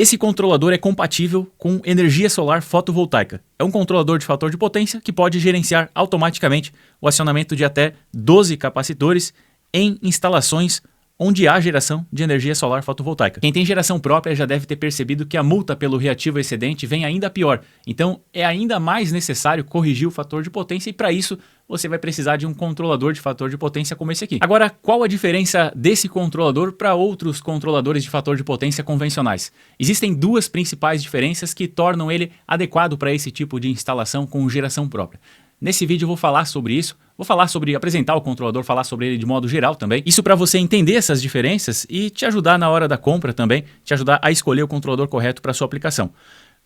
Esse controlador é compatível com energia solar fotovoltaica. É um controlador de fator de potência que pode gerenciar automaticamente o acionamento de até 12 capacitores em instalações onde há geração de energia solar fotovoltaica. Quem tem geração própria já deve ter percebido que a multa pelo reativo excedente vem ainda pior. Então é ainda mais necessário corrigir o fator de potência e para isso você vai precisar de um controlador de fator de potência como esse aqui. Agora, qual a diferença desse controlador para outros controladores de fator de potência convencionais? Existem duas principais diferenças que tornam ele adequado para esse tipo de instalação com geração própria. Nesse vídeo eu vou falar sobre isso, vou falar sobre apresentar o controlador, falar sobre ele de modo geral também. Isso para você entender essas diferenças e te ajudar na hora da compra também, te ajudar a escolher o controlador correto para sua aplicação.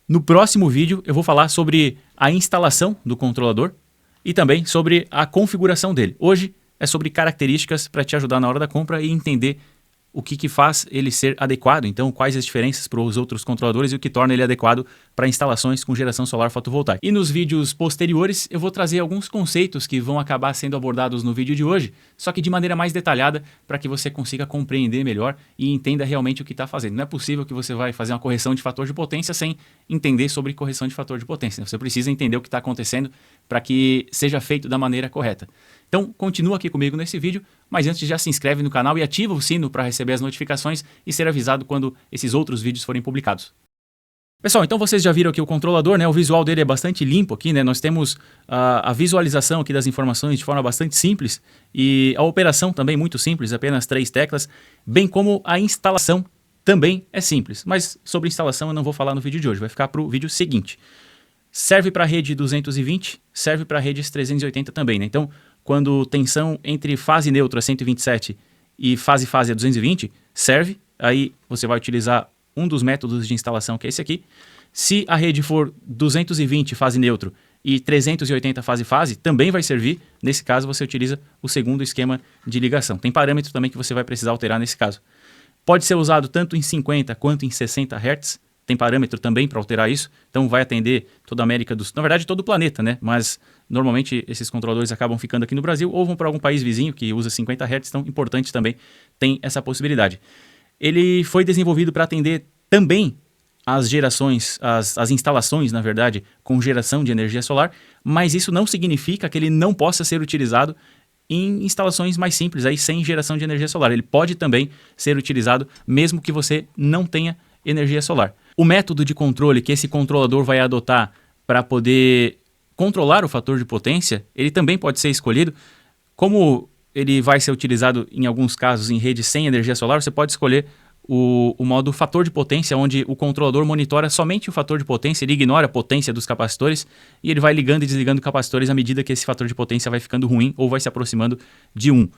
No próximo vídeo eu vou falar sobre a instalação do controlador e também sobre a configuração dele. Hoje é sobre características para te ajudar na hora da compra e entender o que faz ele ser adequado, então quais as diferenças para os outros controladores e o que torna ele adequado para instalações com geração solar fotovoltaica. E nos vídeos posteriores eu vou trazer alguns conceitos que vão acabar sendo abordados no vídeo de hoje, só que de maneira mais detalhada para que você consiga compreender melhor e entenda realmente o que está fazendo. Não é possível que você vai fazer uma correção de fator de potência sem entender sobre correção de fator de potência. Você precisa entender o que está acontecendo para que seja feito da maneira correta. Então continua aqui comigo nesse vídeo, mas antes já se inscreve no canal e ativa o sino para receber as notificações e ser avisado quando esses outros vídeos forem publicados. Pessoal, então vocês já viram aqui o controlador, né? O visual dele é bastante limpo aqui, né? Nós temos a visualização aqui das informações de forma bastante simples e a operação também muito simples, apenas 3 teclas, bem como a instalação também é simples. Mas sobre instalação eu não vou falar no vídeo de hoje, vai ficar para o vídeo seguinte. Serve para a rede 220, serve para redes 380 também, né? Então, quando tensão entre fase neutra 127 e fase a 220, serve. Aí você vai utilizar um dos métodos de instalação, que é esse aqui. Se a rede for 220 fase neutro e 380 fase, também vai servir. Nesse caso, você utiliza o segundo esquema de ligação. Tem parâmetro também que você vai precisar alterar nesse caso. Pode ser usado tanto em 50 quanto em 60 Hz. Tem parâmetro também para alterar isso, então vai atender toda a América do Sul, na verdade todo o planeta, né? Mas normalmente esses controladores acabam ficando aqui no Brasil ou vão para algum país vizinho que usa 50 Hz, então importante também, tem essa possibilidade. Ele foi desenvolvido para atender também as gerações, as instalações, na verdade, com geração de energia solar, mas isso não significa que ele não possa ser utilizado em instalações mais simples, aí sem geração de energia solar. Ele pode também ser utilizado mesmo que você não tenha energia solar. O método de controle que esse controlador vai adotar para poder controlar o fator de potência, ele também pode ser escolhido. Como ele vai ser utilizado em alguns casos em rede sem energia solar, você pode escolher o modo fator de potência, onde o controlador monitora somente o fator de potência, ele ignora a potência dos capacitores e ele vai ligando e desligando capacitores à medida que esse fator de potência vai ficando ruim ou vai se aproximando de 1.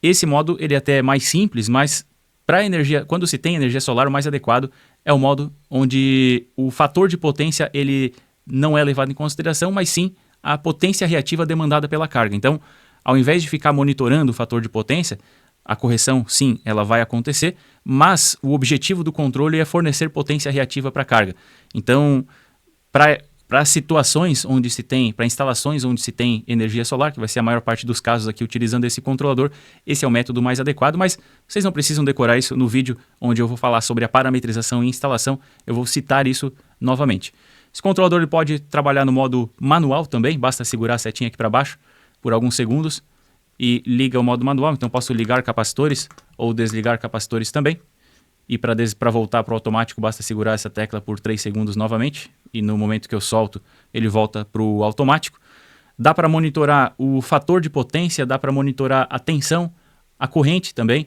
Esse modo ele é até mais simples, mas para energia, quando se tem energia solar, o mais adequado é o modo onde o fator de potência ele não é levado em consideração, mas sim a potência reativa demandada pela carga. Então, ao invés de ficar monitorando o fator de potência, a correção, sim, ela vai acontecer, mas o objetivo do controle é fornecer potência reativa para a carga. Então, para situações onde se tem, para instalações onde se tem energia solar, que vai ser a maior parte dos casos aqui utilizando esse controlador, esse é o método mais adequado, mas vocês não precisam decorar isso no vídeo onde eu vou falar sobre a parametrização e instalação, eu vou citar isso novamente. Esse controlador ele pode trabalhar no modo manual também, basta segurar a setinha aqui para baixo por alguns segundos e liga o modo manual, então posso ligar capacitores ou desligar capacitores também. E para voltar para o automático, basta segurar essa tecla por 3 segundos novamente. E no momento que eu solto, ele volta para o automático. Dá para monitorar o fator de potência, dá para monitorar a tensão, a corrente também,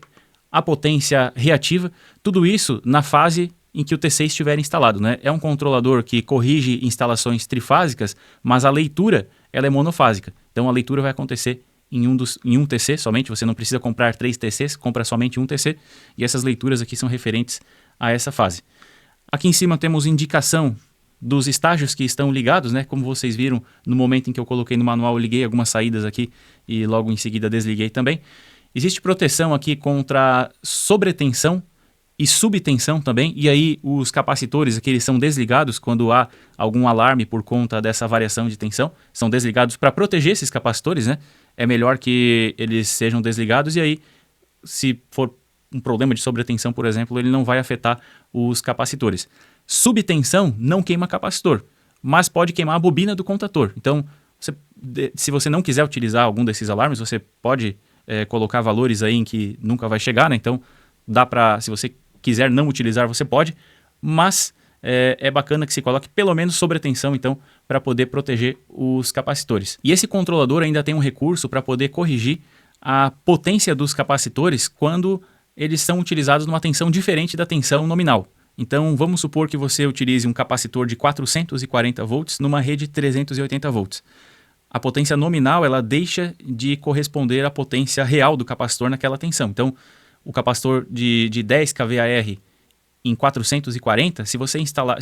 a potência reativa. Tudo isso na fase em que o TC estiver instalado, né? É um controlador que corrige instalações trifásicas, mas a leitura ela é monofásica. Então a leitura vai acontecer em um TC somente, você não precisa comprar 3 TCs, compra somente um TC, e essas leituras aqui são referentes a essa fase. Aqui em cima temos indicação dos estágios que estão ligados, né? Como vocês viram, no momento em que eu coloquei no manual, eu liguei algumas saídas aqui e logo em seguida desliguei também. Existe proteção aqui contra sobretensão e subtensão também, e aí os capacitores aqui eles são desligados quando há algum alarme por conta dessa variação de tensão, são desligados para proteger esses capacitores, né? É melhor que eles sejam desligados e aí, se for um problema de sobretensão, por exemplo, ele não vai afetar os capacitores. Subtensão não queima capacitor, mas pode queimar a bobina do contator. Então, se você não quiser utilizar algum desses alarmes, você pode colocar valores aí em que nunca vai chegar, né? Então, dá para, se você quiser não utilizar, você pode, mas é bacana que se coloque pelo menos sobretensão, então, para poder proteger os capacitores. E esse controlador ainda tem um recurso para poder corrigir a potência dos capacitores quando eles são utilizados numa tensão diferente da tensão nominal. Então, vamos supor que você utilize um capacitor de 440 volts numa rede de 380 volts. A potência nominal ela deixa de corresponder à potência real do capacitor naquela tensão. Então, o capacitor de 10 kVAr em 440, se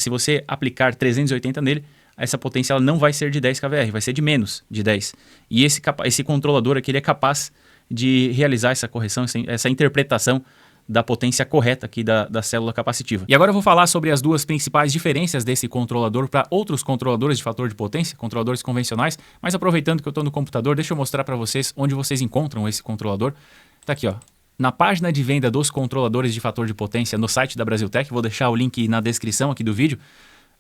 você aplicar 380 nele, essa potência ela não vai ser de 10 kVAr, vai ser de menos de 10. E esse controlador aqui ele é capaz de realizar essa correção, essa interpretação da potência correta aqui da célula capacitiva. E agora eu vou falar sobre as duas principais diferenças desse controlador para outros controladores de fator de potência, controladores convencionais, mas aproveitando que eu estou no computador, deixa eu mostrar para vocês onde vocês encontram esse controlador. Está aqui, ó, na página de venda dos controladores de fator de potência no site da Brasiltec, vou deixar o link na descrição aqui do vídeo.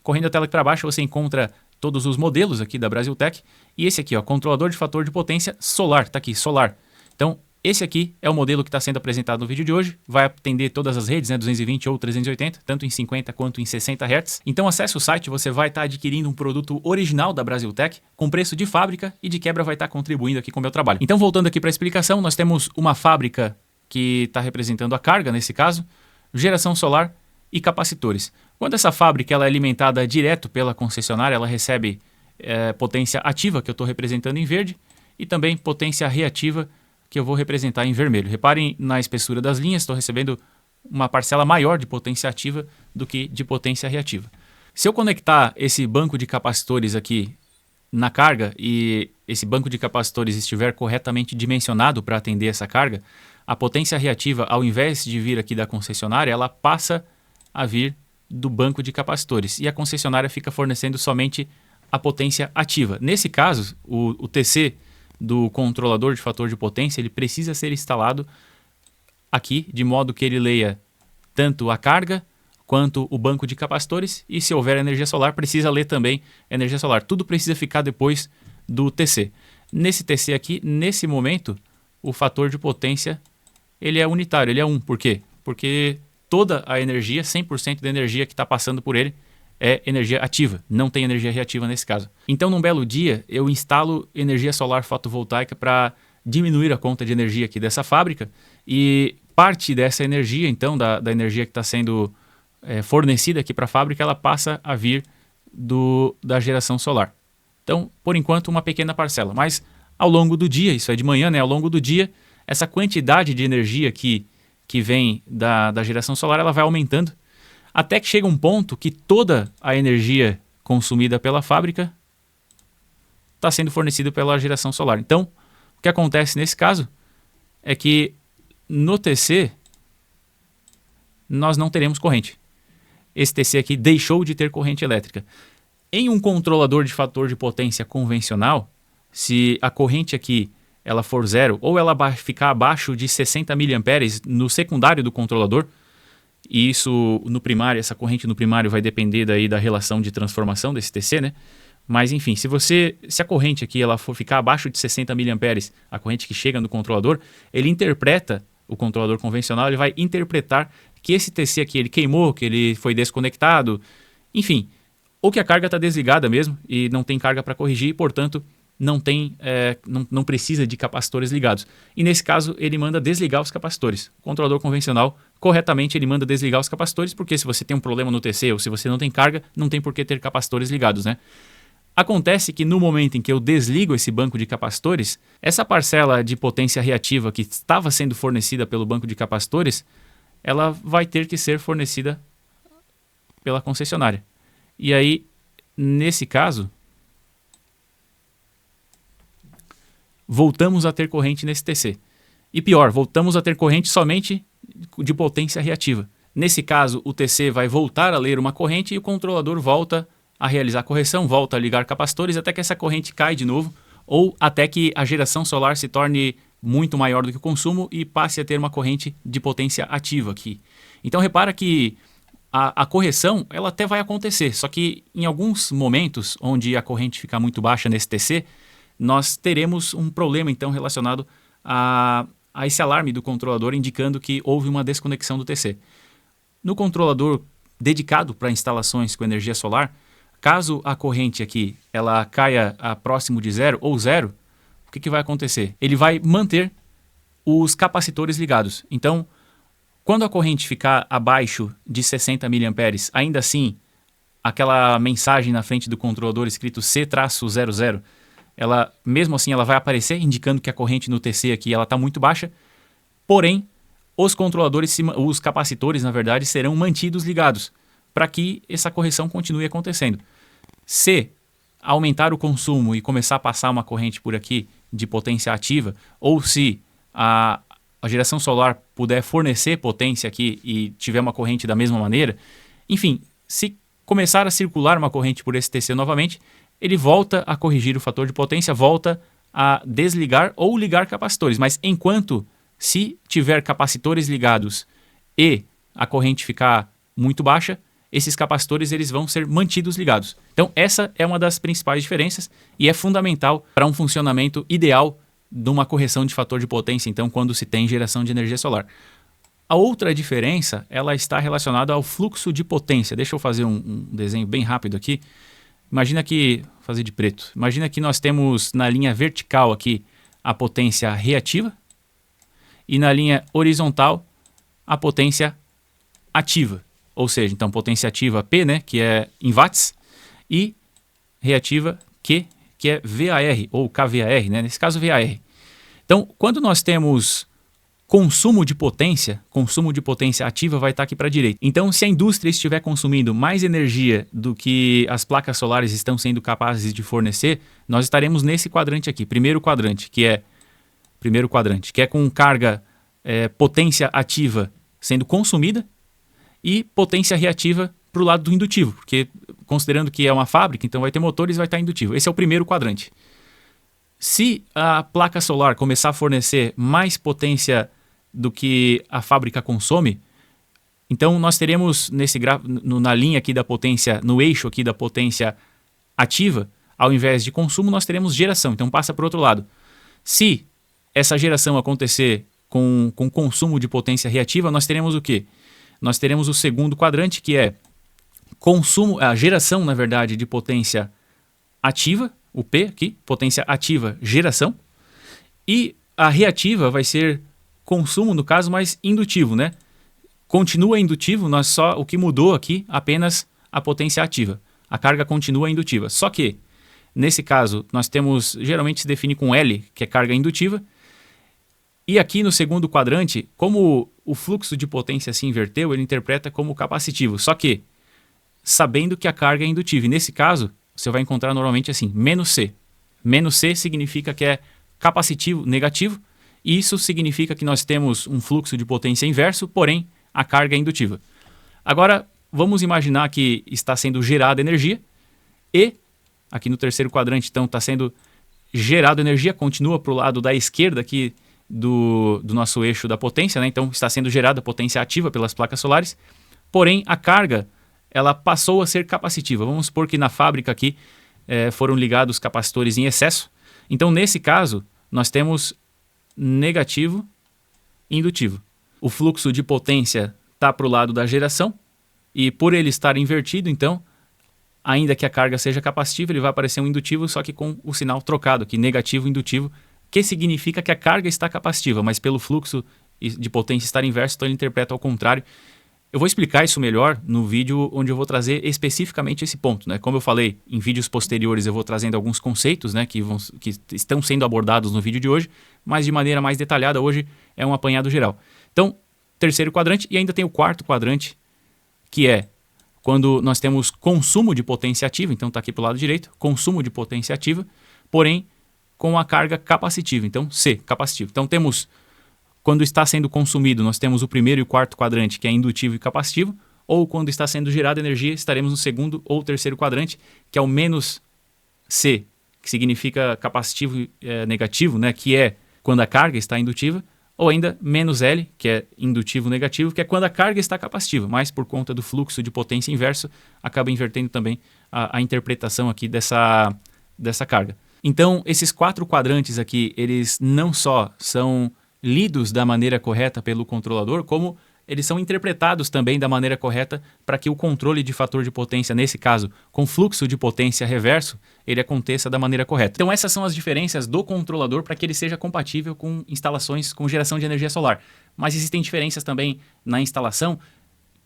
Correndo a tela aqui para baixo você encontra todos os modelos aqui da Brasiltec e esse aqui, ó, controlador de fator de potência solar, está aqui, solar. Então, esse aqui é o modelo que está sendo apresentado no vídeo de hoje, vai atender todas as redes, né, 220 ou 380, tanto em 50 quanto em 60 Hz. Então acesse o site, você vai estar adquirindo um produto original da Brasiltec, com preço de fábrica e de quebra vai estar contribuindo aqui com o meu trabalho. Então voltando aqui para a explicação, nós temos uma fábrica que está representando a carga, nesse caso, geração solar e capacitores. Quando essa fábrica ela é alimentada direto pela concessionária, ela recebe potência ativa, que eu estou representando em verde, e também potência reativa, que eu vou representar em vermelho. Reparem na espessura das linhas, estou recebendo uma parcela maior de potência ativa do que de potência reativa. Se eu conectar esse banco de capacitores aqui na carga e esse banco de capacitores estiver corretamente dimensionado para atender essa carga, a potência reativa, ao invés de vir aqui da concessionária, ela passa a vir do banco de capacitores e a concessionária fica fornecendo somente a potência ativa. Nesse caso, o TC do controlador de fator de potência, ele precisa ser instalado aqui, de modo que ele leia tanto a carga quanto o banco de capacitores e se houver energia solar, precisa ler também energia solar. Tudo precisa ficar depois do TC. Nesse TC aqui, nesse momento, o fator de potência ele é unitário, ele é 1. Por quê? Porque toda a energia, 100% da energia que está passando por ele, é energia ativa, não tem energia reativa nesse caso. Então, num belo dia, eu instalo energia solar fotovoltaica para diminuir a conta de energia aqui dessa fábrica e parte dessa energia, então, da energia que está sendo fornecida aqui para a fábrica, ela passa a vir da geração solar. Então, por enquanto, uma pequena parcela, mas ao longo do dia, isso é de manhã, né? Ao longo do dia, essa quantidade de energia que vem da geração solar, ela vai aumentando, até que chega um ponto que toda a energia consumida pela fábrica está sendo fornecida pela geração solar. Então, o que acontece nesse caso é que no TC nós não teremos corrente. Esse TC aqui deixou de ter corrente elétrica. Em um controlador de fator de potência convencional, se a corrente aqui ela for zero ou ela ficar abaixo de 60 mA no secundário do controlador, e isso no primário, essa corrente no primário vai depender daí da relação de transformação desse TC, né? Mas enfim, se a corrente aqui ela for ficar abaixo de 60 mA, a corrente que chega no controlador, ele interpreta, o controlador convencional, ele vai interpretar que esse TC aqui ele queimou, que ele foi desconectado, enfim, ou que a carga está desligada mesmo e não tem carga para corrigir e, portanto, não precisa de capacitores ligados. E nesse caso, ele manda desligar os capacitores. O controlador convencional, corretamente, ele manda desligar os capacitores, porque se você tem um problema no TC ou se você não tem carga, não tem por que ter capacitores ligados, né? Acontece que no momento em que eu desligo esse banco de capacitores, essa parcela de potência reativa que estava sendo fornecida pelo banco de capacitores, ela vai ter que ser fornecida pela concessionária. E aí, nesse caso, voltamos a ter corrente nesse TC. E pior, voltamos a ter corrente somente de potência reativa. Nesse caso, o TC vai voltar a ler uma corrente e o controlador volta a realizar a correção, volta a ligar capacitores até que essa corrente cai de novo ou até que a geração solar se torne muito maior do que o consumo e passe a ter uma corrente de potência ativa aqui. Então repara que a correção ela até vai acontecer, só que em alguns momentos onde a corrente fica muito baixa nesse TC, nós teremos um problema então relacionado a esse alarme do controlador indicando que houve uma desconexão do TC. No controlador dedicado para instalações com energia solar, caso a corrente aqui ela caia a próximo de zero ou zero, o que vai acontecer? Ele vai manter os capacitores ligados. Então, quando a corrente ficar abaixo de 60 mA, ainda assim, aquela mensagem na frente do controlador escrito C-00, ela, mesmo assim, ela vai aparecer indicando que a corrente no TC aqui está muito baixa, porém, os capacitores, na verdade, serão mantidos ligados para que essa correção continue acontecendo. Se aumentar o consumo e começar a passar uma corrente por aqui de potência ativa, ou se a geração solar puder fornecer potência aqui e tiver uma corrente da mesma maneira, enfim, se começar a circular uma corrente por esse TC novamente, ele volta a corrigir o fator de potência, volta a desligar ou ligar capacitores. Mas enquanto, se tiver capacitores ligados e a corrente ficar muito baixa, esses capacitores eles vão ser mantidos ligados. Então essa é uma das principais diferenças e é fundamental para um funcionamento ideal de uma correção de fator de potência, então quando se tem geração de energia solar. A outra diferença ela está relacionada ao fluxo de potência. Deixa eu fazer um desenho bem rápido aqui. Imagina que, vou fazer de preto, imagina que nós temos na linha vertical aqui a potência reativa e na linha horizontal a potência ativa. Ou seja, então potência ativa P, né, que é em watts, e reativa Q, que é VAR ou kVAR, né, nesse caso VAR. Então, quando nós temos consumo de potência ativa vai estar aqui para a direita. Então, se a indústria estiver consumindo mais energia do que as placas solares estão sendo capazes de fornecer, nós estaremos nesse quadrante aqui, primeiro quadrante, que é com carga potência ativa sendo consumida, e potência reativa para o lado do indutivo, porque considerando que é uma fábrica, então vai ter motores e vai estar indutivo. Esse é o primeiro quadrante. Se a placa solar começar a fornecer mais potência do que a fábrica consome, então nós teremos na linha aqui da potência, no eixo aqui da potência ativa, ao invés de consumo, nós teremos geração. Então passa para o outro lado. Se essa geração acontecer com consumo de potência reativa, nós teremos o quê? Nós teremos o segundo quadrante, que é a geração, na verdade, de potência ativa, o P aqui, potência ativa, geração, e a reativa vai ser consumo, no caso, mas indutivo, né? Continua indutivo, o que mudou aqui apenas a potência ativa. A carga continua indutiva. Só que, nesse caso, nós temos, geralmente se define com L, que é carga indutiva, e aqui no segundo quadrante, como o fluxo de potência se inverteu, ele interpreta como capacitivo. Só que, sabendo que a carga é indutiva. E nesse caso, você vai encontrar normalmente assim, menos C. Menos C significa que é capacitivo negativo. E isso significa que nós temos um fluxo de potência inverso, porém a carga é indutiva. Agora, vamos imaginar que está sendo gerada energia e, aqui no terceiro quadrante, então, está sendo gerada energia, continua para o lado da esquerda aqui, do nosso eixo da potência, né? Então está sendo gerada potência ativa pelas placas solares, porém a carga ela passou a ser capacitiva. Vamos supor que na fábrica aqui foram ligados capacitores em excesso. Então nesse caso nós temos negativo indutivo. O fluxo de potência está para o lado da geração e por ele estar invertido, então, ainda que a carga seja capacitiva, ele vai aparecer um indutivo, só que com o sinal trocado aqui, negativo indutivo, que significa que a carga está capacitiva, mas pelo fluxo de potência estar inverso, então ele interpreta ao contrário. Eu vou explicar isso melhor no vídeo onde eu vou trazer especificamente esse ponto, né? Como eu falei, em vídeos posteriores eu vou trazendo alguns conceitos, né, que estão sendo abordados no vídeo de hoje, mas de maneira mais detalhada hoje é um apanhado geral. Então, terceiro quadrante e ainda tem o quarto quadrante, que é quando nós temos consumo de potência ativa, então está aqui para o lado direito, consumo de potência ativa, porém com a carga capacitiva, então C, capacitivo. Então temos, quando está sendo consumido, nós temos o primeiro e o quarto quadrante, que é indutivo e capacitivo, ou quando está sendo gerada energia, estaremos no segundo ou terceiro quadrante, que é o menos C, que significa capacitivo negativo, né, que é quando a carga está indutiva, ou ainda menos L, que é indutivo negativo, que é quando a carga está capacitiva, mas por conta do fluxo de potência inverso, acaba invertendo também a interpretação aqui dessa carga. Então, esses 4 quadrantes aqui, eles não só são lidos da maneira correta pelo controlador, como eles são interpretados também da maneira correta para que o controle de fator de potência, nesse caso, com fluxo de potência reverso, ele aconteça da maneira correta. Então essas são as diferenças do controlador para que ele seja compatível com instalações com geração de energia solar. Mas existem diferenças também na instalação,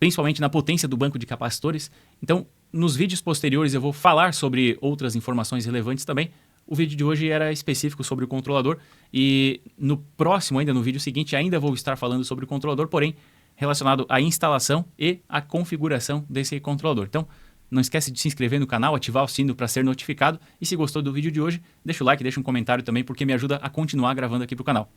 principalmente na potência do banco de capacitores. Então, nos vídeos posteriores eu vou falar sobre outras informações relevantes também. O vídeo de hoje era específico sobre o controlador e no próximo, ainda no vídeo seguinte, ainda vou estar falando sobre o controlador, porém relacionado à instalação e à configuração desse controlador. Então, não esquece de se inscrever no canal, ativar o sino para ser notificado e se gostou do vídeo de hoje, deixa o like, deixa um comentário também porque me ajuda a continuar gravando aqui para o canal.